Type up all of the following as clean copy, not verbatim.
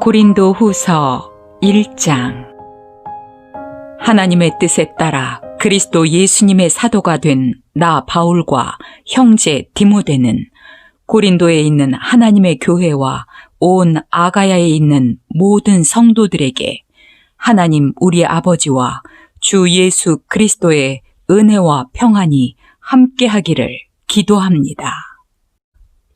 고린도후서 1장. 하나님의 뜻에 따라 그리스도 예수님의 사도가 된 나 바울과 형제 디모데는 고린도에 있는 하나님의 교회와 온 아가야에 있는 모든 성도들에게 하나님 우리 아버지와 주 예수 그리스도의 은혜와 평안이 함께하기를 기도합니다.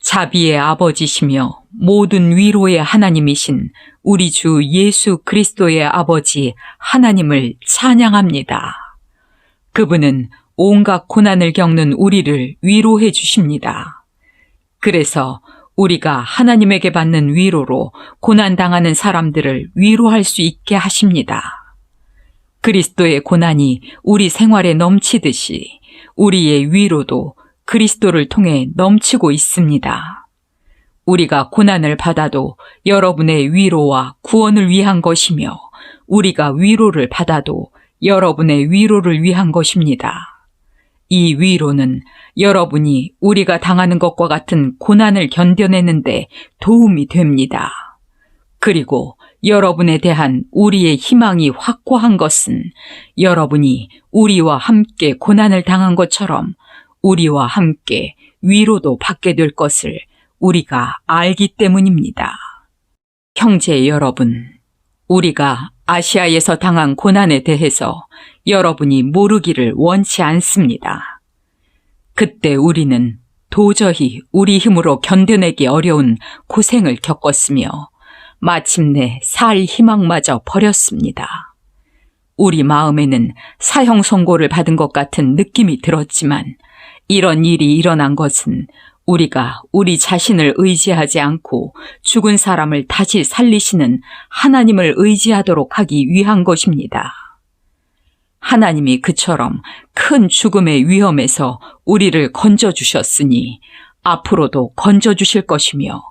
자비의 아버지시며 모든 위로의 하나님이신 우리 주 예수 그리스도의 아버지 하나님을 찬양합니다. 그분은 온갖 고난을 겪는 우리를 위로해 주십니다. 그래서 우리가 하나님에게 받는 위로로 고난당하는 사람들을 위로할 수 있게 하십니다. 그리스도의 고난이 우리 생활에 넘치듯이 우리의 위로도 그리스도를 통해 넘치고 있습니다. 우리가 고난을 받아도 여러분의 위로와 구원을 위한 것이며 우리가 위로를 받아도 여러분의 위로를 위한 것입니다. 이 위로는 여러분이 우리가 당하는 것과 같은 고난을 견뎌내는데 도움이 됩니다. 그리고 여러분에 대한 우리의 희망이 확고한 것은 여러분이 우리와 함께 고난을 당한 것처럼 우리와 함께 위로도 받게 될 것을 우리가 알기 때문입니다. 형제 여러분, 우리가 아시아에서 당한 고난에 대해서 여러분이 모르기를 원치 않습니다. 그때 우리는 도저히 우리 힘으로 견뎌내기 어려운 고생을 겪었으며 마침내 살 희망마저 버렸습니다. 우리 마음에는 사형 선고를 받은 것 같은 느낌이 들었지만 이런 일이 일어난 것은 우리가 우리 자신을 의지하지 않고 죽은 사람을 다시 살리시는 하나님을 의지하도록 하기 위한 것입니다. 하나님이 그처럼 큰 죽음의 위험에서 우리를 건져주셨으니 앞으로도 건져주실 것이며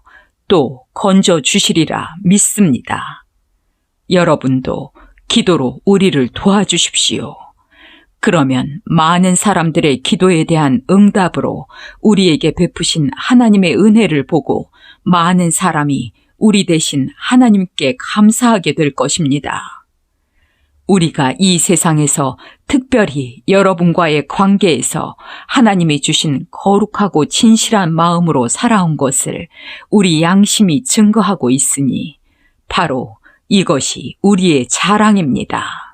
또 건져주시리라 믿습니다. 여러분도 기도로 우리를 도와주십시오. 그러면 많은 사람들의 기도에 대한 응답으로 우리에게 베푸신 하나님의 은혜를 보고 많은 사람이 우리 대신 하나님께 감사하게 될 것입니다. 우리가 이 세상에서 특별히 여러분과의 관계에서 하나님이 주신 거룩하고 진실한 마음으로 살아온 것을 우리 양심이 증거하고 있으니 바로 이것이 우리의 자랑입니다.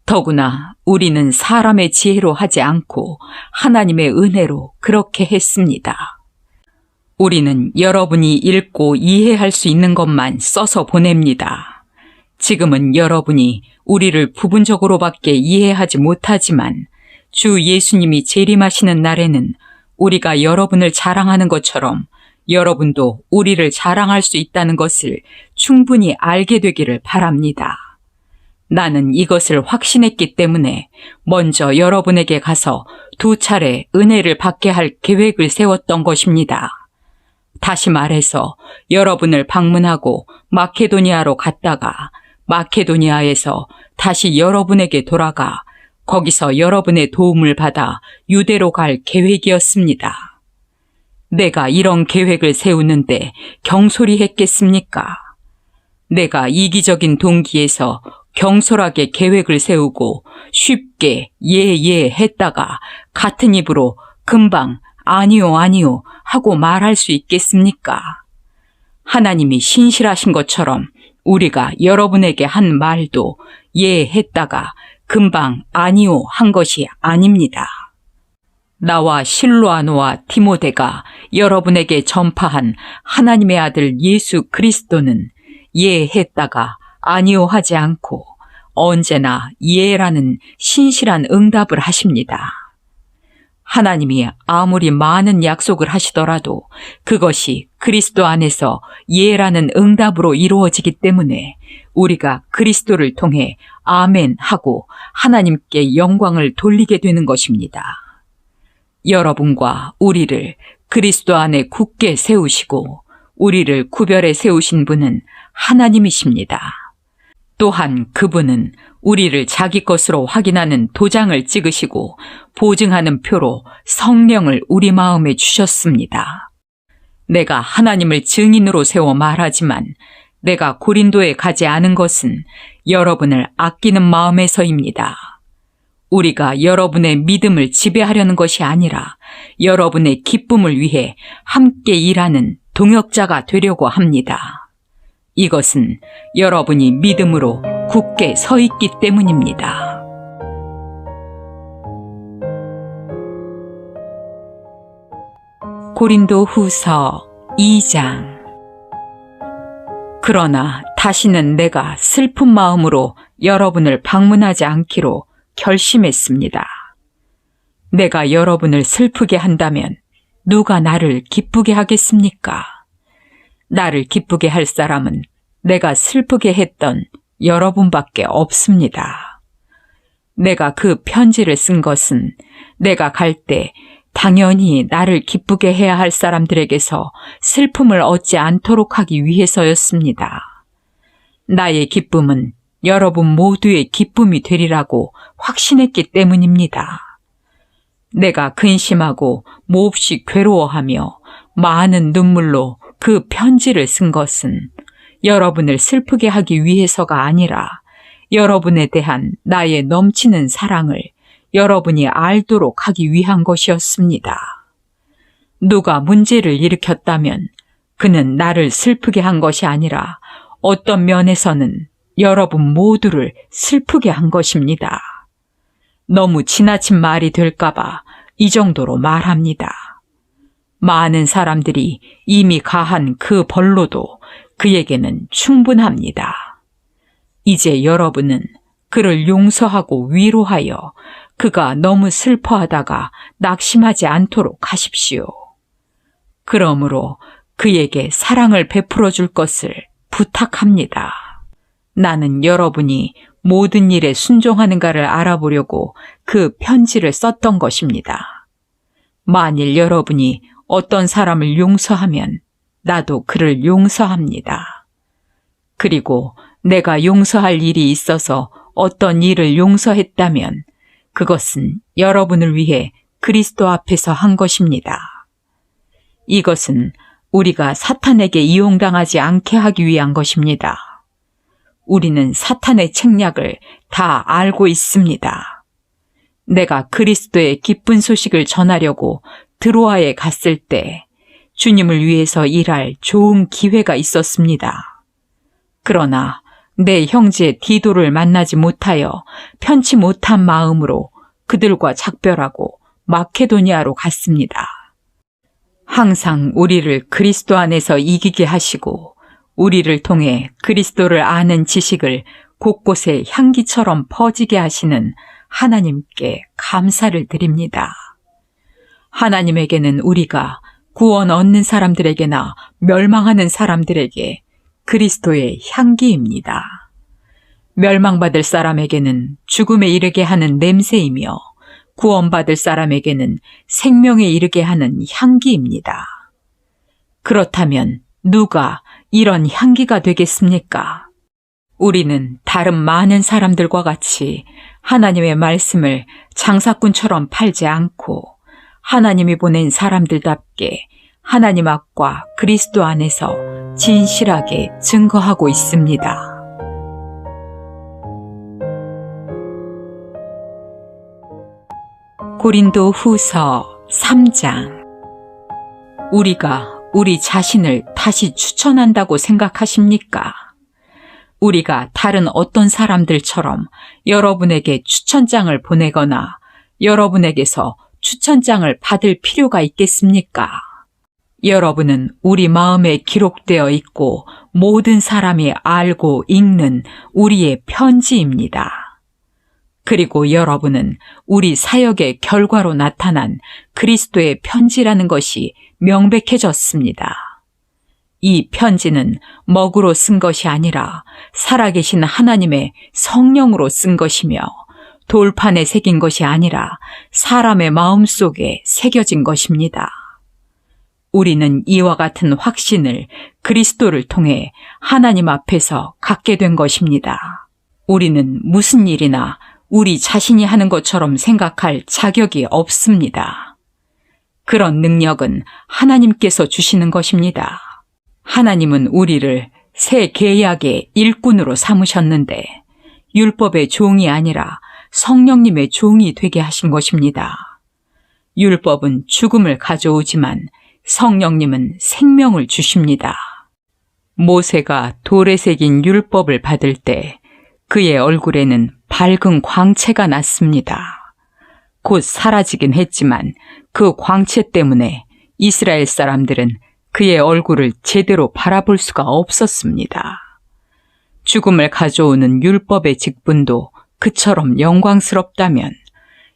더구나 우리는 사람의 지혜로 하지 않고 하나님의 은혜로 그렇게 했습니다. 우리는 여러분이 읽고 이해할 수 있는 것만 써서 보냅니다. 지금은 여러분이 우리를 부분적으로밖에 이해하지 못하지만 주 예수님이 재림하시는 날에는 우리가 여러분을 자랑하는 것처럼 여러분도 우리를 자랑할 수 있다는 것을 충분히 알게 되기를 바랍니다. 나는 이것을 확신했기 때문에 먼저 여러분에게 가서 2차례 은혜를 받게 할 계획을 세웠던 것입니다. 다시 말해서 여러분을 방문하고 마케도니아로 갔다가 마케도니아에서 다시 여러분에게 돌아가 거기서 여러분의 도움을 받아 유대로 갈 계획이었습니다. 내가 이런 계획을 세우는데 경솔히 했겠습니까? 내가 이기적인 동기에서 경솔하게 계획을 세우고 쉽게 예 했다가 같은 입으로 금방 아니요 하고 말할 수 있겠습니까? 하나님이 신실하신 것처럼 우리가 여러분에게 한 말도 예 했다가 금방 아니요 한 것이 아닙니다. 나와 실로아노와 디모데가 여러분에게 전파한 하나님의 아들 예수 그리스도는 예 했다가 아니요 하지 않고 언제나 예라는 신실한 응답을 하십니다. 하나님이 아무리 많은 약속을 하시더라도 그것이 그리스도 안에서 예라는 응답으로 이루어지기 때문에 우리가 그리스도를 통해 아멘 하고 하나님께 영광을 돌리게 되는 것입니다. 여러분과 우리를 그리스도 안에 굳게 세우시고 우리를 구별해 세우신 분은 하나님이십니다. 또한 그분은 우리를 자기 것으로 확인하는 도장을 찍으시고 보증하는 표로 성령을 우리 마음에 주셨습니다. 내가 하나님을 증인으로 세워 말하지만 내가 고린도에 가지 않은 것은 여러분을 아끼는 마음에서입니다. 우리가 여러분의 믿음을 지배하려는 것이 아니라 여러분의 기쁨을 위해 함께 일하는 동역자가 되려고 합니다. 이것은 여러분이 믿음으로 굳게 서 있기 때문입니다. 고린도 후서 2장. 그러나 다시는 내가 슬픈 마음으로 여러분을 방문하지 않기로 결심했습니다. 내가 여러분을 슬프게 한다면 누가 나를 기쁘게 하겠습니까? 나를 기쁘게 할 사람은 내가 슬프게 했던 여러분밖에 없습니다. 내가 그 편지를 쓴 것은 내가 갈 때 당연히 나를 기쁘게 해야 할 사람들에게서 슬픔을 얻지 않도록 하기 위해서였습니다. 나의 기쁨은 여러분 모두의 기쁨이 되리라고 확신했기 때문입니다. 내가 근심하고 몹시 괴로워하며 많은 눈물로 그 편지를 쓴 것은 여러분을 슬프게 하기 위해서가 아니라 여러분에 대한 나의 넘치는 사랑을 여러분이 알도록 하기 위한 것이었습니다. 누가 문제를 일으켰다면 그는 나를 슬프게 한 것이 아니라 어떤 면에서는 여러분 모두를 슬프게 한 것입니다. 너무 지나친 말이 될까봐 이 정도로 말합니다. 많은 사람들이 이미 가한 그 벌로도 그에게는 충분합니다. 이제 여러분은 그를 용서하고 위로하여 그가 너무 슬퍼하다가 낙심하지 않도록 하십시오. 그러므로 그에게 사랑을 베풀어 줄 것을 부탁합니다. 나는 여러분이 모든 일에 순종하는가를 알아보려고 그 편지를 썼던 것입니다. 만일 여러분이 어떤 사람을 용서하면 나도 그를 용서합니다. 그리고 내가 용서할 일이 있어서 어떤 일을 용서했다면 그것은 여러분을 위해 그리스도 앞에서 한 것입니다. 이것은 우리가 사탄에게 이용당하지 않게 하기 위한 것입니다. 우리는 사탄의 책략을 다 알고 있습니다. 내가 그리스도의 기쁜 소식을 전하려고 드로아에 갔을 때 주님을 위해서 일할 좋은 기회가 있었습니다. 그러나 내 형제 디도를 만나지 못하여 편치 못한 마음으로 그들과 작별하고 마케도니아로 갔습니다. 항상 우리를 그리스도 안에서 이기게 하시고 우리를 통해 그리스도를 아는 지식을 곳곳에 향기처럼 퍼지게 하시는 하나님께 감사를 드립니다. 하나님에게는 우리가 구원 얻는 사람들에게나 멸망하는 사람들에게 그리스도의 향기입니다. 멸망받을 사람에게는 죽음에 이르게 하는 냄새이며 구원받을 사람에게는 생명에 이르게 하는 향기입니다. 그렇다면 누가 이런 향기가 되겠습니까? 우리는 다른 많은 사람들과 같이 하나님의 말씀을 장사꾼처럼 팔지 않고 하나님이 보낸 사람들답게 하나님 앞과 그리스도 안에서 진실하게 증거하고 있습니다. 고린도 후서 3장. 우리가 우리 자신을 다시 추천한다고 생각하십니까? 우리가 다른 어떤 사람들처럼 여러분에게 추천장을 보내거나 여러분에게서 추천장을 받을 필요가 있겠습니까? 여러분은 우리 마음에 기록되어 있고 모든 사람이 알고 읽는 우리의 편지입니다. 그리고 여러분은 우리 사역의 결과로 나타난 그리스도의 편지라는 것이 명백해졌습니다. 이 편지는 먹으로 쓴 것이 아니라 살아계신 하나님의 성령으로 쓴 것이며 돌판에 새긴 것이 아니라 사람의 마음속에 새겨진 것입니다. 우리는 이와 같은 확신을 그리스도를 통해 하나님 앞에서 갖게 된 것입니다. 우리는 무슨 일이나 우리 자신이 하는 것처럼 생각할 자격이 없습니다. 그런 능력은 하나님께서 주시는 것입니다. 하나님은 우리를 새 계약의 일꾼으로 삼으셨는데 율법의 종이 아니라 성령님의 종이 되게 하신 것입니다. 율법은 죽음을 가져오지만 성령님은 생명을 주십니다. 모세가 돌에 새긴 율법을 받을 때 그의 얼굴에는 밝은 광채가 났습니다. 곧 사라지긴 했지만 그 광채 때문에 이스라엘 사람들은 그의 얼굴을 제대로 바라볼 수가 없었습니다. 죽음을 가져오는 율법의 직분도 그처럼 영광스럽다면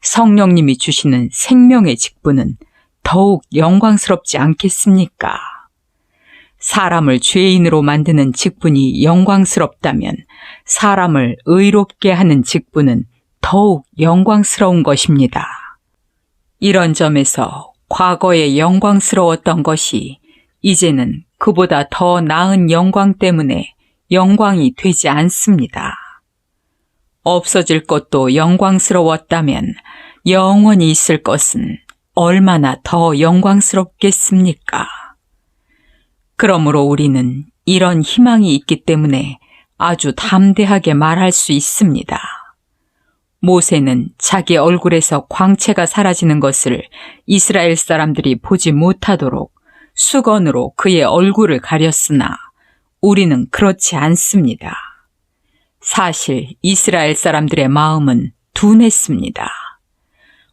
성령님이 주시는 생명의 직분은 더욱 영광스럽지 않겠습니까? 사람을 죄인으로 만드는 직분이 영광스럽다면 사람을 의롭게 하는 직분은 더욱 영광스러운 것입니다. 이런 점에서 과거에 영광스러웠던 것이 이제는 그보다 더 나은 영광 때문에 영광이 되지 않습니다. 없어질 것도 영광스러웠다면 영원히 있을 것은 얼마나 더 영광스럽겠습니까? 그러므로 우리는 이런 희망이 있기 때문에 아주 담대하게 말할 수 있습니다. 모세는 자기 얼굴에서 광채가 사라지는 것을 이스라엘 사람들이 보지 못하도록 수건으로 그의 얼굴을 가렸으나 우리는 그렇지 않습니다. 사실 이스라엘 사람들의 마음은 둔했습니다.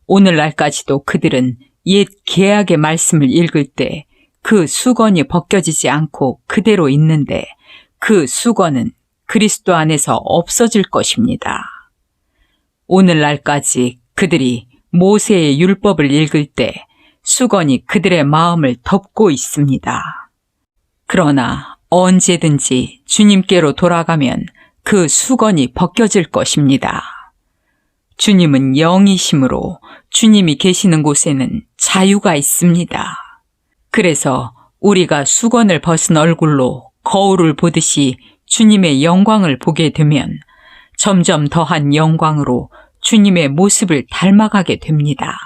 오늘날까지도 그들은 옛 계약의 말씀을 읽을 때 그 수건이 벗겨지지 않고 그대로 있는데 그 수건은 그리스도 안에서 없어질 것입니다. 오늘날까지 그들이 모세의 율법을 읽을 때 수건이 그들의 마음을 덮고 있습니다. 그러나 언제든지 주님께로 돌아가면 그 수건이 벗겨질 것입니다. 주님은 영이심으로 주님이 계시는 곳에는 자유가 있습니다. 그래서 우리가 수건을 벗은 얼굴로 거울을 보듯이 주님의 영광을 보게 되면 점점 더한 영광으로 주님의 모습을 닮아가게 됩니다.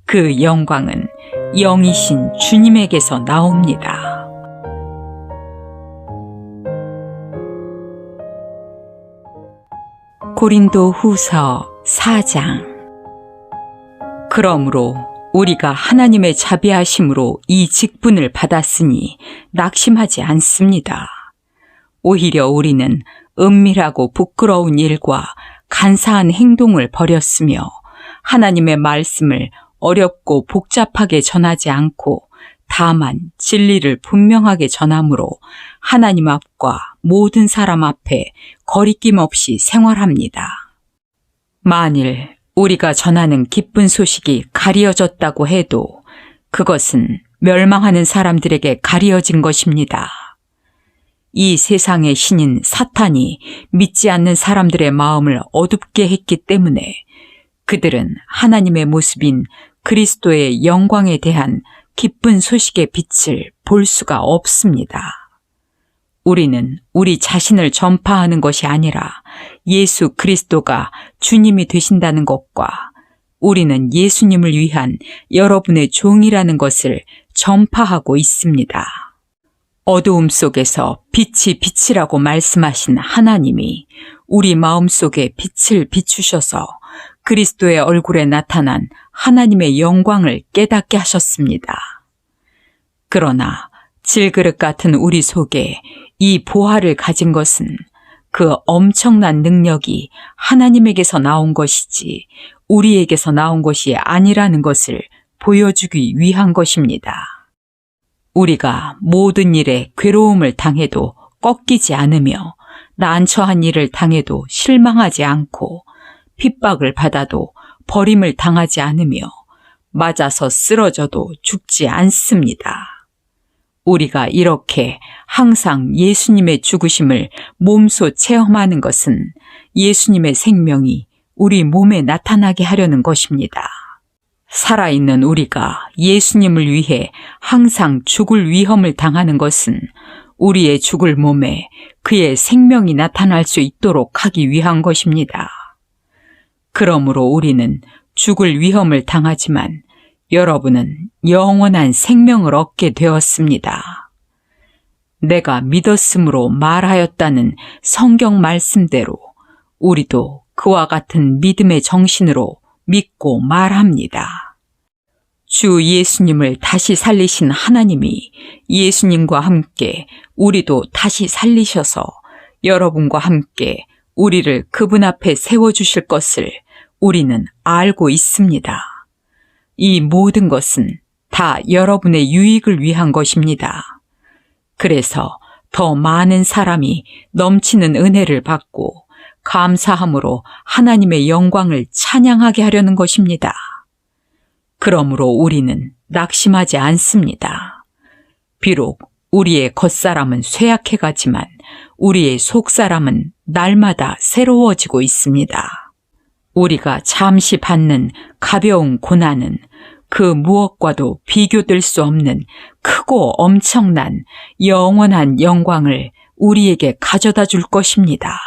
그 영광은 영이신 주님에게서 나옵니다. 고린도 후서 4장. 그러므로 우리가 하나님의 자비하심으로 이 직분을 받았으니 낙심하지 않습니다. 오히려 우리는 은밀하고 부끄러운 일과 간사한 행동을 버렸으며 하나님의 말씀을 어렵고 복잡하게 전하지 않고 다만 진리를 분명하게 전함으로 하나님 앞과 모든 사람 앞에 거리낌 없이 생활합니다. 만일 우리가 전하는 기쁜 소식이 가리어졌다고 해도 그것은 멸망하는 사람들에게 가리어진 것입니다. 이 세상의 신인 사탄이 믿지 않는 사람들의 마음을 어둡게 했기 때문에 그들은 하나님의 모습인 그리스도의 영광에 대한 기쁜 소식의 빛을 볼 수가 없습니다. 우리는 우리 자신을 전파하는 것이 아니라 예수 그리스도가 주님이 되신다는 것과 우리는 예수님을 위한 여러분의 종이라는 것을 전파하고 있습니다. 어두움 속에서 빛이 빛이라고 말씀하신 하나님이 우리 마음속에 빛을 비추셔서 그리스도의 얼굴에 나타난 하나님의 영광을 깨닫게 하셨습니다. 그러나 질그릇 같은 우리 속에 이 보화를 가진 것은 그 엄청난 능력이 하나님에게서 나온 것이지 우리에게서 나온 것이 아니라는 것을 보여주기 위한 것입니다. 우리가 모든 일에 괴로움을 당해도 꺾이지 않으며 난처한 일을 당해도 실망하지 않고 핍박을 받아도 버림을 당하지 않으며 맞아서 쓰러져도 죽지 않습니다. 우리가 이렇게 항상 예수님의 죽으심을 몸소 체험하는 것은 예수님의 생명이 우리 몸에 나타나게 하려는 것입니다. 살아있는 우리가 예수님을 위해 항상 죽을 위험을 당하는 것은 우리의 죽을 몸에 그의 생명이 나타날 수 있도록 하기 위한 것입니다. 그러므로 우리는 죽을 위험을 당하지만 여러분은 영원한 생명을 얻게 되었습니다. 내가 믿었으므로 말하였다는 성경 말씀대로 우리도 그와 같은 믿음의 정신으로 믿고 말합니다. 주 예수님을 다시 살리신 하나님이 예수님과 함께 우리도 다시 살리셔서 여러분과 함께 우리를 그분 앞에 세워주실 것을 우리는 알고 있습니다. 이 모든 것은 다 여러분의 유익을 위한 것입니다. 그래서 더 많은 사람이 넘치는 은혜를 받고 감사함으로 하나님의 영광을 찬양하게 하려는 것입니다. 그러므로 우리는 낙심하지 않습니다. 비록 우리의 겉사람은 쇠약해가지만 우리의 속사람은 날마다 새로워지고 있습니다. 우리가 잠시 받는 가벼운 고난은 그 무엇과도 비교될 수 없는 크고 엄청난 영원한 영광을 우리에게 가져다 줄 것입니다.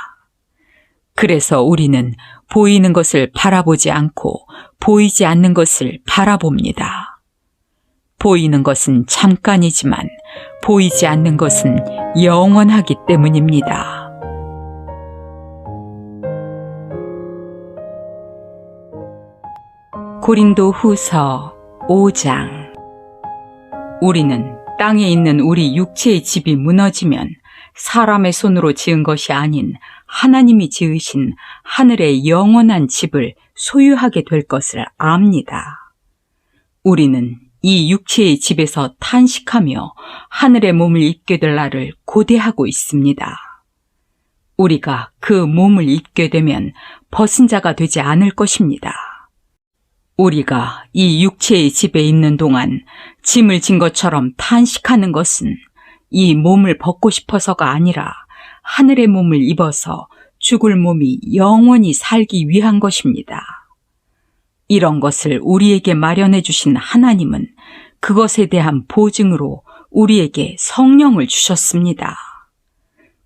그래서 우리는 보이는 것을 바라보지 않고 보이지 않는 것을 바라봅니다. 보이는 것은 잠깐이지만 보이지 않는 것은 영원하기 때문입니다. 고린도후서 5장. 우리는 땅에 있는 우리 육체의 집이 무너지면 사람의 손으로 지은 것이 아닌 하나님이 지으신 하늘의 영원한 집을 소유하게 될 것을 압니다. 우리는 이 육체의 집에서 탄식하며 하늘의 몸을 입게 될 날을 고대하고 있습니다. 우리가 그 몸을 입게 되면 벗은 자가 되지 않을 것입니다. 우리가 이 육체의 집에 있는 동안 짐을 진 것처럼 탄식하는 것은 이 몸을 벗고 싶어서가 아니라 하늘의 몸을 입어서 죽을 몸이 영원히 살기 위한 것입니다. 이런 것을 우리에게 마련해 주신 하나님은 그것에 대한 보증으로 우리에게 성령을 주셨습니다.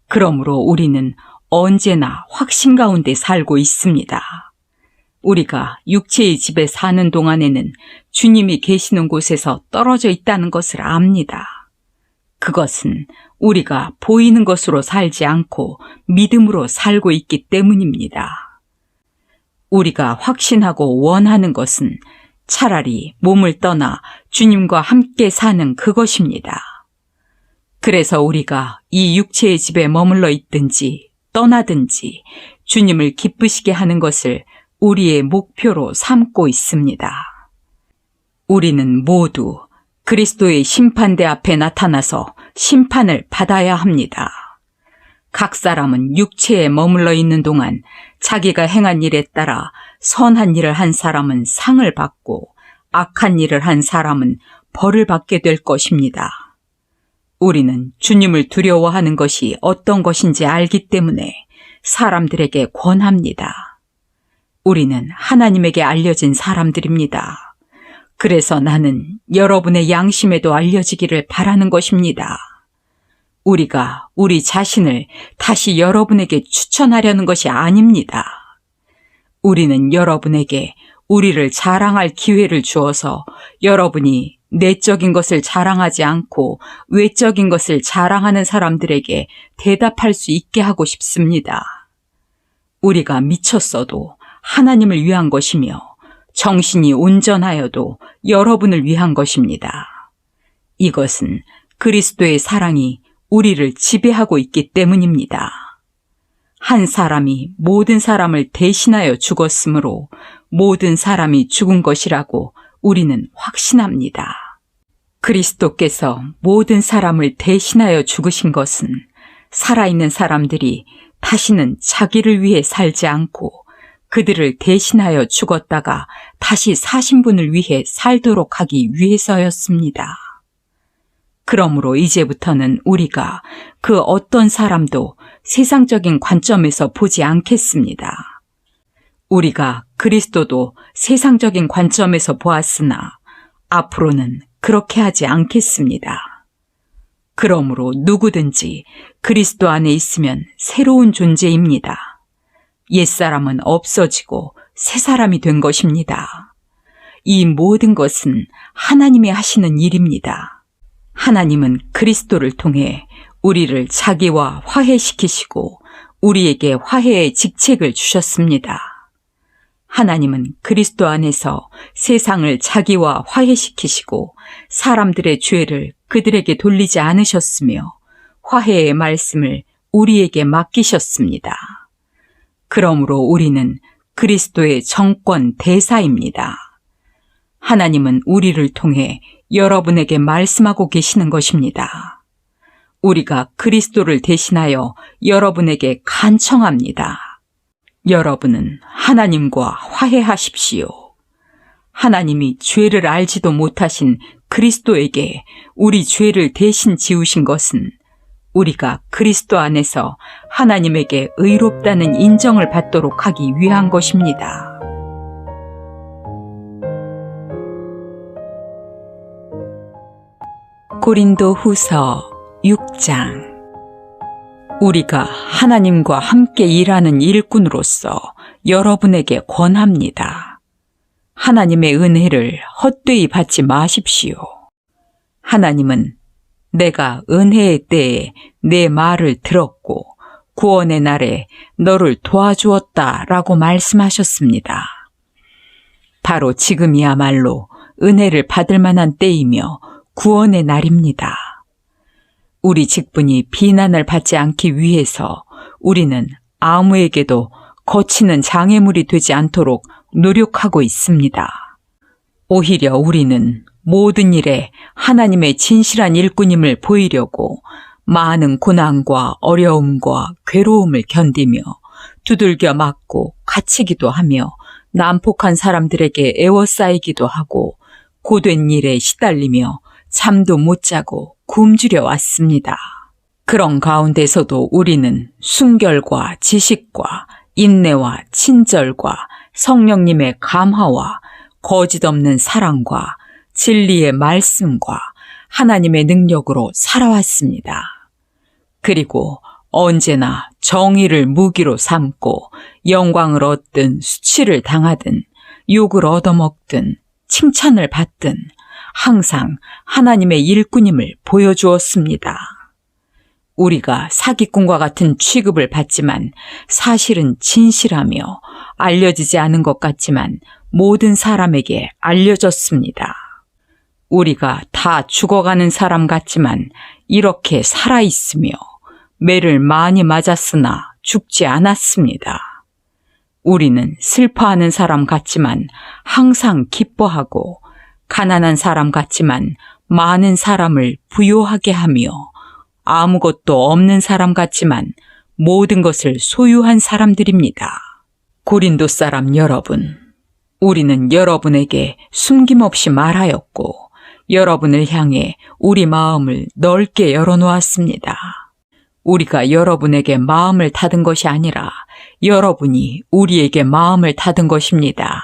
그러므로 우리는 언제나 확신 가운데 살고 있습니다. 우리가 육체의 집에 사는 동안에는 주님이 계시는 곳에서 떨어져 있다는 것을 압니다. 그것은 우리가 보이는 것으로 살지 않고 믿음으로 살고 있기 때문입니다. 우리가 확신하고 원하는 것은 차라리 몸을 떠나 주님과 함께 사는 그것입니다. 그래서 우리가 이 육체의 집에 머물러 있든지 떠나든지 주님을 기쁘시게 하는 것을 우리의 목표로 삼고 있습니다. 우리는 모두 그리스도의 심판대 앞에 나타나서 심판을 받아야 합니다. 각 사람은 육체에 머물러 있는 동안 자기가 행한 일에 따라 선한 일을 한 사람은 상을 받고 악한 일을 한 사람은 벌을 받게 될 것입니다. 우리는 주님을 두려워하는 것이 어떤 것인지 알기 때문에 사람들에게 권합니다. 우리는 하나님에게 알려진 사람들입니다. 그래서 나는 여러분의 양심에도 알려지기를 바라는 것입니다. 우리가 우리 자신을 다시 여러분에게 추천하려는 것이 아닙니다. 우리는 여러분에게 우리를 자랑할 기회를 주어서 여러분이 내적인 것을 자랑하지 않고 외적인 것을 자랑하는 사람들에게 대답할 수 있게 하고 싶습니다. 우리가 미쳤어도 하나님을 위한 것이며 정신이 온전하여도 여러분을 위한 것입니다. 이것은 그리스도의 사랑이 우리를 지배하고 있기 때문입니다. 한 사람이 모든 사람을 대신하여 죽었으므로 모든 사람이 죽은 것이라고 우리는 확신합니다. 그리스도께서 모든 사람을 대신하여 죽으신 것은 살아있는 사람들이 다시는 자기를 위해 살지 않고 그들을 대신하여 죽었다가 다시 사신 분을 위해 살도록 하기 위해서였습니다. 그러므로 이제부터는 우리가 그 어떤 사람도 세상적인 관점에서 보지 않겠습니다. 우리가 그리스도도 세상적인 관점에서 보았으나 앞으로는 그렇게 하지 않겠습니다. 그러므로 누구든지 그리스도 안에 있으면 새로운 존재입니다. 옛사람은 없어지고 새사람이 된 것입니다. 이 모든 것은 하나님이 하시는 일입니다. 하나님은 그리스도를 통해 우리를 자기와 화해시키시고 우리에게 화해의 직책을 주셨습니다. 하나님은 그리스도 안에서 세상을 자기와 화해시키시고 사람들의 죄를 그들에게 돌리지 않으셨으며 화해의 말씀을 우리에게 맡기셨습니다. 그러므로 우리는 그리스도의 정권 대사입니다. 하나님은 우리를 통해 여러분에게 말씀하고 계시는 것입니다. 우리가 그리스도를 대신하여 여러분에게 간청합니다. 여러분은 하나님과 화해하십시오. 하나님이 죄를 알지도 못하신 그리스도에게 우리 죄를 대신 지우신 것은 우리가 그리스도 안에서 하나님에게 의롭다는 인정을 받도록 하기 위한 것입니다. 고린도후서 6장. 우리가 하나님과 함께 일하는 일꾼으로서 여러분에게 권합니다. 하나님의 은혜를 헛되이 받지 마십시오. 하나님은 내가 은혜의 때에 내 말을 들었고 구원의 날에 너를 도와주었다라고 말씀하셨습니다. 바로 지금이야말로 은혜를 받을 만한 때이며 구원의 날입니다. 우리 직분이 비난을 받지 않기 위해서 우리는 아무에게도 거치는 장애물이 되지 않도록 노력하고 있습니다. 오히려 우리는 모든 일에 하나님의 진실한 일꾼임을 보이려고 많은 고난과 어려움과 괴로움을 견디며 두들겨 맞고 갇히기도 하며 난폭한 사람들에게 애워싸이기도 하고 고된 일에 시달리며 잠도 못 자고 굶주려 왔습니다. 그런 가운데서도 우리는 순결과 지식과 인내와 친절과 성령님의 감화와 거짓 없는 사랑과 진리의 말씀과 하나님의 능력으로 살아왔습니다. 그리고 언제나 정의를 무기로 삼고 영광을 얻든 수치를 당하든 욕을 얻어먹든 칭찬을 받든 항상 하나님의 일꾼임을 보여주었습니다. 우리가 사기꾼과 같은 취급을 받지만 사실은 진실하며 알려지지 않은 것 같지만 모든 사람에게 알려졌습니다. 우리가 다 죽어가는 사람 같지만 이렇게 살아있으며 매를 많이 맞았으나 죽지 않았습니다. 우리는 슬퍼하는 사람 같지만 항상 기뻐하고 가난한 사람 같지만 많은 사람을 부요하게 하며 아무것도 없는 사람 같지만 모든 것을 소유한 사람들입니다. 고린도 사람 여러분, 우리는 여러분에게 숨김없이 말하였고 여러분을 향해 우리 마음을 넓게 열어놓았습니다. 우리가 여러분에게 마음을 닫은 것이 아니라 여러분이 우리에게 마음을 닫은 것입니다.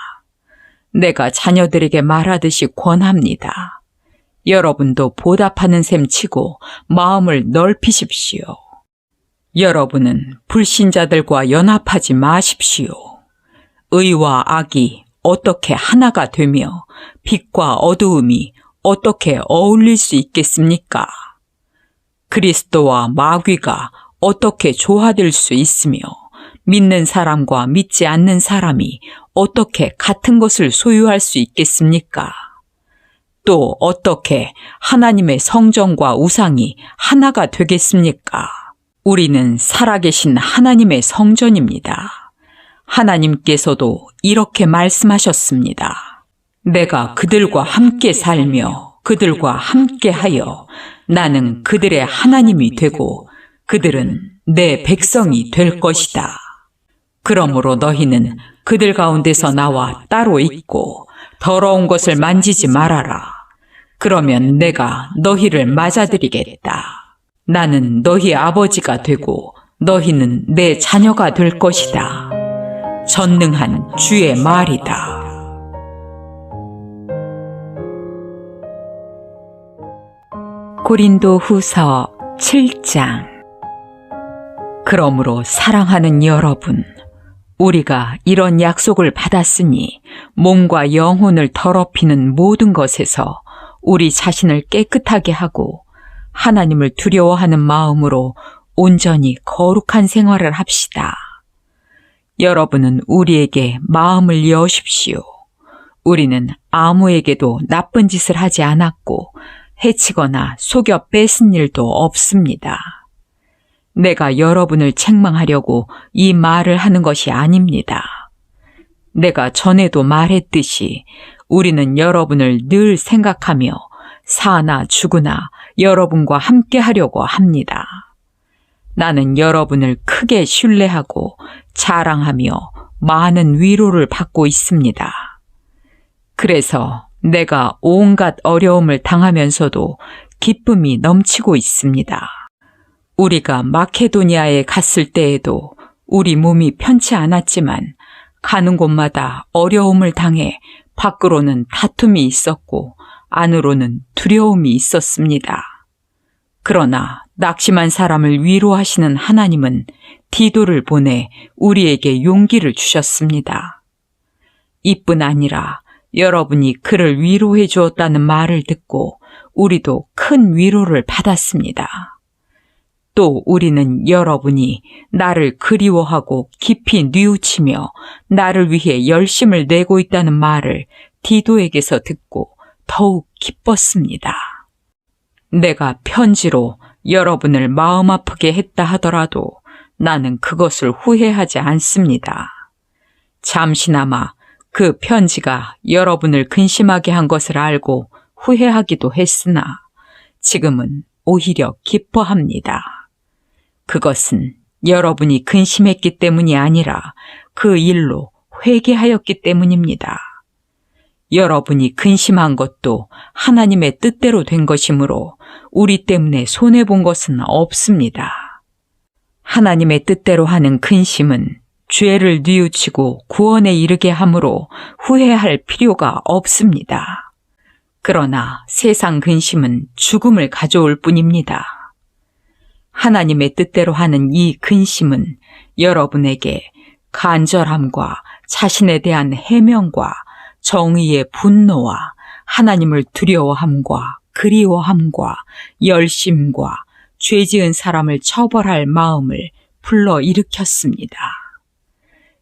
내가 자녀들에게 말하듯이 권합니다. 여러분도 보답하는 셈 치고 마음을 넓히십시오. 여러분은 불신자들과 연합하지 마십시오. 의와 악이 어떻게 하나가 되며 빛과 어두움이 어떻게 어울릴 수 있겠습니까? 그리스도와 마귀가 어떻게 조화될 수 있으며 믿는 사람과 믿지 않는 사람이 어떻게 같은 것을 소유할 수 있겠습니까? 또 어떻게 하나님의 성전과 우상이 하나가 되겠습니까? 우리는 살아계신 하나님의 성전입니다. 하나님께서도 이렇게 말씀하셨습니다. 내가 그들과 함께 살며 그들과 함께하여 나는 그들의 하나님이 되고 그들은 내 백성이 될 것이다. 그러므로 너희는 그들 가운데서 나와 따로 있고 더러운 것을 만지지 말아라. 그러면 내가 너희를 맞아들이겠다. 나는 너희 아버지가 되고 너희는 내 자녀가 될 것이다. 전능한 주의 말이다. 고린도후서 7장. 그러므로 사랑하는 여러분, 우리가 이런 약속을 받았으니 몸과 영혼을 더럽히는 모든 것에서 우리 자신을 깨끗하게 하고 하나님을 두려워하는 마음으로 온전히 거룩한 생활을 합시다. 여러분은 우리에게 마음을 여십시오. 우리는 아무에게도 나쁜 짓을 하지 않았고 해치거나 속여 뺏은 일도 없습니다. 내가 여러분을 책망하려고 이 말을 하는 것이 아닙니다. 내가 전에도 말했듯이 우리는 여러분을 늘 생각하며 사나 죽으나 여러분과 함께 하려고 합니다. 나는 여러분을 크게 신뢰하고 자랑하며 많은 위로를 받고 있습니다. 그래서 내가 온갖 어려움을 당하면서도 기쁨이 넘치고 있습니다. 우리가 마케도니아에 갔을 때에도 우리 몸이 편치 않았지만 가는 곳마다 어려움을 당해 밖으로는 다툼이 있었고 안으로는 두려움이 있었습니다. 그러나 낙심한 사람을 위로하시는 하나님은 디도를 보내 우리에게 용기를 주셨습니다. 이뿐 아니라 여러분이 그를 위로해 주었다는 말을 듣고 우리도 큰 위로를 받았습니다. 또 우리는 여러분이 나를 그리워하고 깊이 뉘우치며 나를 위해 열심을 내고 있다는 말을 디도에게서 듣고 더욱 기뻤습니다. 내가 편지로 여러분을 마음 아프게 했다 하더라도 나는 그것을 후회하지 않습니다. 잠시나마 그 편지가 여러분을 근심하게 한 것을 알고 후회하기도 했으나 지금은 오히려 기뻐합니다. 그것은 여러분이 근심했기 때문이 아니라 그 일로 회개하였기 때문입니다. 여러분이 근심한 것도 하나님의 뜻대로 된 것이므로 우리 때문에 손해본 것은 없습니다. 하나님의 뜻대로 하는 근심은 죄를 뉘우치고 구원에 이르게 함으로 후회할 필요가 없습니다. 그러나 세상 근심은 죽음을 가져올 뿐입니다. 하나님의 뜻대로 하는 이 근심은 여러분에게 간절함과 자신에 대한 해명과 정의의 분노와 하나님을 두려워함과 그리워함과 열심과 죄 지은 사람을 처벌할 마음을 불러일으켰습니다.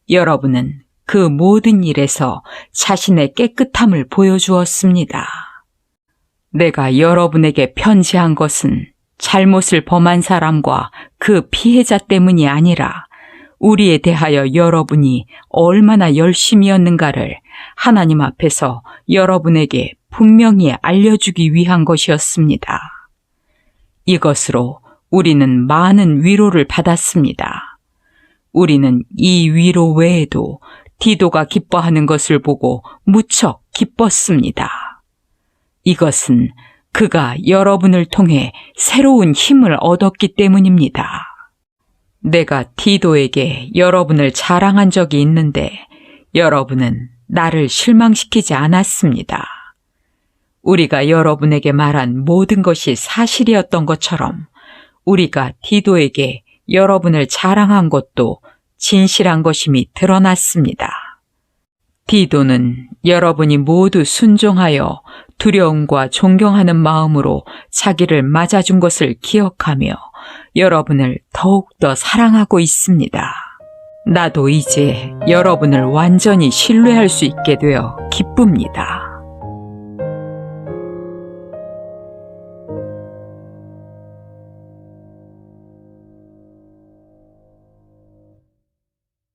여러분은 그 모든 일에서 자신의 깨끗함을 보여주었습니다. 내가 여러분에게 편지한 것은 잘못을 범한 사람과 그 피해자 때문이 아니라 우리에 대하여 여러분이 얼마나 열심이었는가를 하나님 앞에서 여러분에게 분명히 알려주기 위한 것이었습니다. 이것으로 우리는 많은 위로를 받았습니다. 우리는 이 위로 외에도 디도가 기뻐하는 것을 보고 무척 기뻤습니다. 이것은 그가 여러분을 통해 새로운 힘을 얻었기 때문입니다. 내가 디도에게 여러분을 자랑한 적이 있는데 여러분은 나를 실망시키지 않았습니다. 우리가 여러분에게 말한 모든 것이 사실이었던 것처럼 우리가 디도에게 여러분을 자랑한 것도 진실한 것임이 드러났습니다. 디도는 여러분이 모두 순종하여 두려움과 존경하는 마음으로 자기를 맞아준 것을 기억하며 여러분을 더욱더 사랑하고 있습니다. 나도 이제 여러분을 완전히 신뢰할 수 있게 되어 기쁩니다.